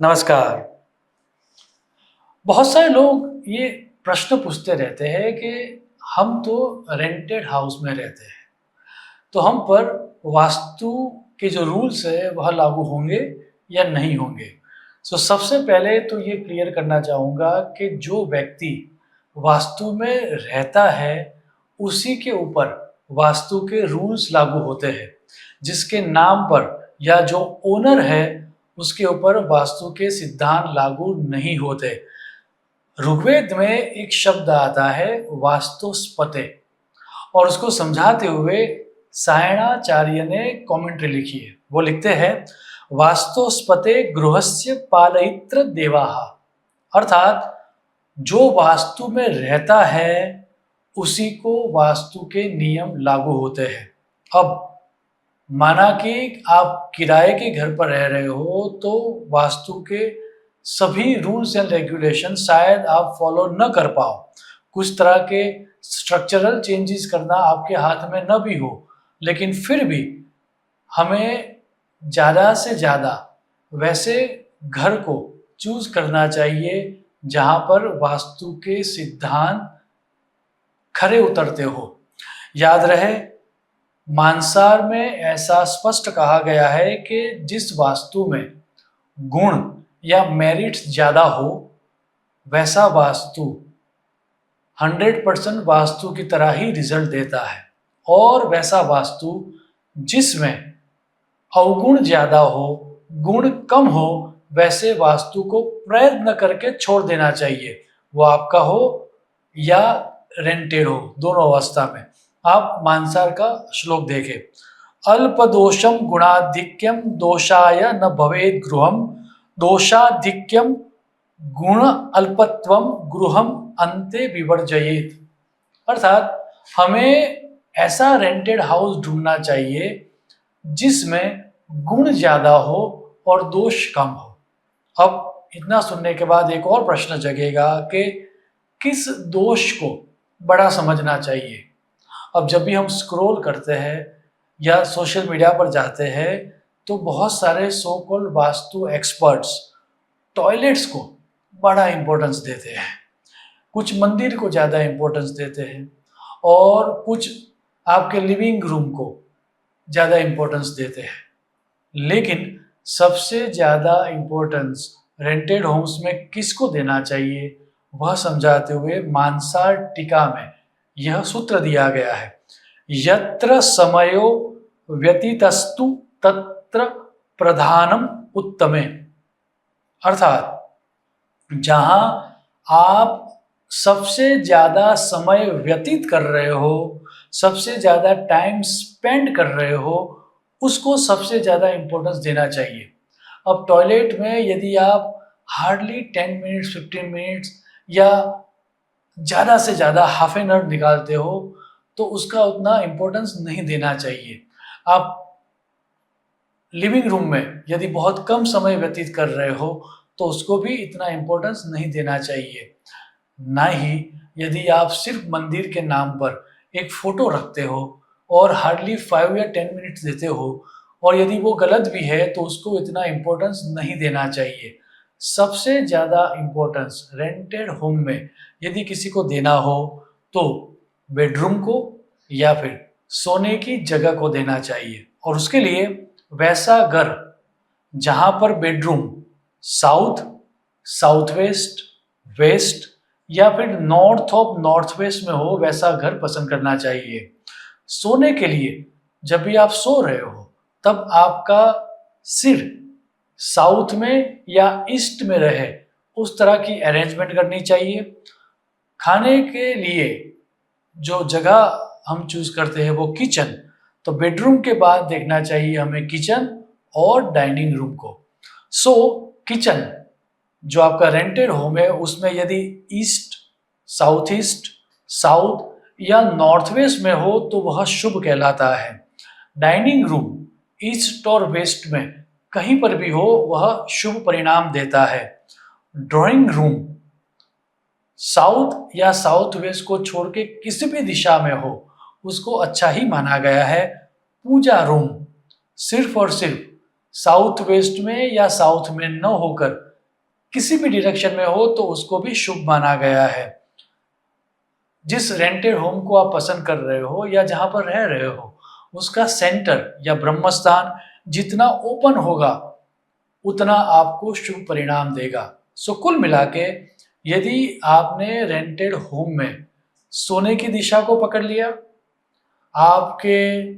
नमस्कार। बहुत सारे लोग ये प्रश्न पूछते रहते हैं कि हम तो रेंटेड हाउस में रहते हैं, तो हम पर वास्तु के जो रूल्स है वह लागू होंगे या नहीं होंगे? सबसे पहले तो ये क्लियर करना चाहूँगा कि जो व्यक्ति वास्तु में रहता है, उसी के ऊपर वास्तु के रूल्स लागू होते हैं। जिसके नाम पर या जो ओनर है, उसके ऊपर वास्तु के सिद्धांत लागू नहीं होते। ऋग्वेद में एक शब्द आता है वास्तुस्पते, और उसको समझाते हुए सायणाचार्य ने कमेंट्री लिखी है। वो लिखते हैं वास्तुस्पते गृहस्य पालयित्र देवाः, अर्थात जो वास्तु में रहता है उसी को वास्तु के नियम लागू होते हैं। अब माना कि आप किराए के घर पर रह रहे हो, तो वास्तु के सभी रूल्स एंड रेगुलेशन शायद आप फॉलो न कर पाओ। कुछ तरह के स्ट्रक्चरल चेंजेस करना आपके हाथ में न भी हो, लेकिन फिर भी हमें ज़्यादा से ज़्यादा वैसे घर को चूज करना चाहिए जहाँ पर वास्तु के सिद्धांत खरे उतरते हो। याद रहे, मानसार में ऐसा स्पष्ट कहा गया है कि जिस वास्तु में गुण या मेरिट्स ज़्यादा हो, वैसा वास्तु 100% वास्तु की तरह ही रिजल्ट देता है, और वैसा वास्तु जिसमें अवगुण ज़्यादा हो, गुण कम हो, वैसे वास्तु को प्रयत्न करके छोड़ देना चाहिए। वो आपका हो या रेंटेड हो, दोनों अवस्था में। आप मानसार का श्लोक देखें। अल्पदोषम गुणाधिक्यम दोषाय न भवेद गृहम, दोषाधिक्यम गुण अल्पत्वम गृहम अंते विवर्जयेत। अर्थात हमें ऐसा रेंटेड हाउस ढूंढना चाहिए जिसमें गुण ज्यादा हो और दोष कम हो। अब इतना सुनने के बाद एक और प्रश्न जगेगा कि किस दोष को बड़ा समझना चाहिए। अब जब भी हम स्क्रॉल करते हैं या सोशल मीडिया पर जाते हैं, तो बहुत सारे so called vastu experts toilets को बड़ा इंपॉर्टेंस देते हैं, कुछ मंदिर को ज़्यादा इंपॉर्टेंस देते हैं, और कुछ आपके लिविंग रूम को ज़्यादा इंपॉर्टेंस देते हैं। लेकिन सबसे ज़्यादा इंपॉर्टेंस रेंटेड होम्स में किसको देना चाहिए, वह समझाते हुए मानसार टीका में यह सूत्र दिया गया है। यत्र समयो व्यतीतस्तु तत्र प्रधानम उत्तमे। अर्थात जहां आप सबसे ज़्यादा समय व्यतीत कर रहे हो, सबसे ज़्यादा टाइम स्पेंड कर रहे हो, उसको सबसे ज़्यादा इम्पोर्टेंस देना चाहिए। अब टॉयलेट में यदि आप हार्डली 10 मिनट्स 15 मिनट्स या ज़्यादा से ज़्यादा हाफ एन आवर निकालते हो, तो उसका उतना इम्पोर्टेंस नहीं देना चाहिए। आप लिविंग रूम में यदि बहुत कम समय व्यतीत कर रहे हो, तो उसको भी इतना इम्पोर्टेंस नहीं देना चाहिए। ना ही यदि आप सिर्फ मंदिर के नाम पर एक फ़ोटो रखते हो और हार्डली 5 या 10 मिनट्स देते हो, और यदि वो गलत भी है तो उसको इतना इम्पोर्टेंस नहीं देना चाहिए। सबसे ज़्यादा इम्पोर्टेंस रेंटेड होम में यदि किसी को देना हो, तो बेडरूम को या फिर सोने की जगह को देना चाहिए। और उसके लिए वैसा घर जहाँ पर bedroom south, south west, west या फिर नॉर्थ ऑफ नॉर्थ वेस्ट में हो, वैसा घर पसंद करना चाहिए। सोने के लिए जब भी आप सो रहे हो, तब आपका सिर साउथ में या ईस्ट में रहे, उस तरह की अरेंजमेंट करनी चाहिए। खाने के लिए जो जगह हम चूज करते हैं वो किचन, तो बेडरूम के बाद देखना चाहिए हमें किचन और डाइनिंग रूम को। किचन जो आपका रेंटेड होम है, उसमें यदि ईस्ट, साउथ ईस्ट, साउथ या नॉर्थ वेस्ट में हो तो वह शुभ कहलाता है। डाइनिंग रूम ईस्ट और वेस्ट में कहीं पर भी हो, वह शुभ परिणाम देता है। ड्राइंग रूम साउथ या साउथ वेस्ट को छोड़ के किसी भी दिशा में हो, उसको अच्छा ही माना गया है। पूजा रूम सिर्फ और सिर्फ साउथ वेस्ट में या साउथ में न होकर किसी भी डायरेक्शन में हो तो उसको भी शुभ माना गया है। जिस रेंटेड होम को आप पसंद कर रहे हो या जहां पर रह रहे हो, उसका सेंटर या ब्रह्मस्थान जितना ओपन होगा उतना आपको शुभ परिणाम देगा। सो कुल मिला के यदि आपने रेंटेड होम में सोने की दिशा को पकड़ लिया, आपके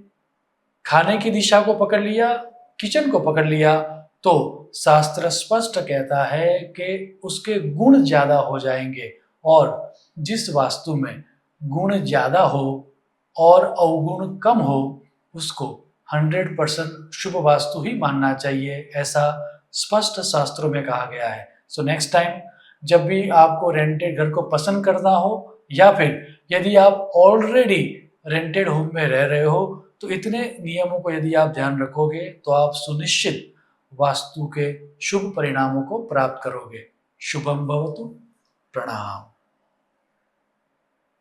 खाने की दिशा को पकड़ लिया, किचन को पकड़ लिया, तो शास्त्र स्पष्ट कहता है कि उसके गुण ज्यादा हो जाएंगे। और जिस वास्तु में गुण ज्यादा हो और अवगुण कम हो, उसको 100% शुभ वास्तु ही मानना चाहिए, ऐसा स्पष्ट शास्त्रों में कहा गया है। सो नेक्स्ट टाइम जब भी आपको रेंटेड घर को पसंद करना हो, या फिर यदि आप ऑलरेडी रेंटेड होम में रह रहे हो, तो इतने नियमों को यदि आप ध्यान रखोगे तो आप सुनिश्चित वास्तु के शुभ परिणामों को प्राप्त करोगे। शुभम भवतु। प्रणाम।